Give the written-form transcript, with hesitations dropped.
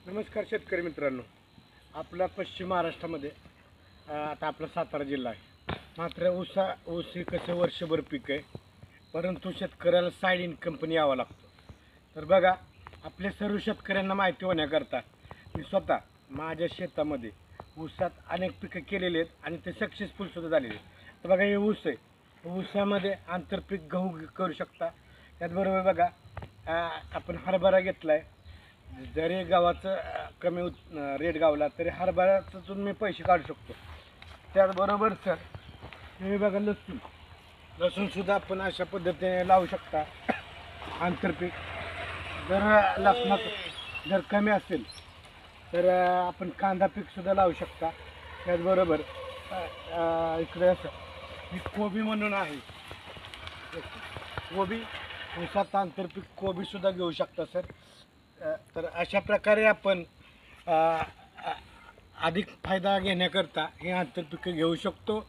नमस्कार शेतकरी मित्रांनो. आपला पश्चिम महाराष्ट्रामध्ये आता आपला सातारा जिल्हा आहे. मात्र ऊस हे कसं वर्षभर पीक आहे, परंतु शेतकऱ्याला साईड इन्कम पण यावा लागतो. तर बघा, आपल्या सर्व शेतकऱ्यांना माहिती होण्याकरता मी स्वतः माझ्या शेतामध्ये ऊसात अनेक पिकं केलेली आहेत आणि ते सक्सेसफुलसुद्धा झालेले आहेत. तर बघा, हे ऊस आहे. ऊसामध्ये आंतरपीक गहू करू शकता. त्याचबरोबर बघा, आपण हरभरा घेतला आहे. जरी गव्हाचं कमी रेट गावला तरी हरभऱ्यातून मी पैसे काढू शकतो. त्याचबरोबर सर, हे बघा, लसूणसुद्धा आपण अशा पद्धतीने लावू शकता आंतरपीक. जर लसणात जर कमी असेल तर आपण कांदा पीकसुद्धा लावू शकता. त्याचबरोबर इकडे असं ही कोबी म्हणून आहे, कोबी ऊसात आंतरपीक कोबीसुद्धा घेऊ शकता सर. तर अशा प्रकारे आपण अधिक फायदा घेण्याकरता हे आंतरपिकं घेऊ शकतो.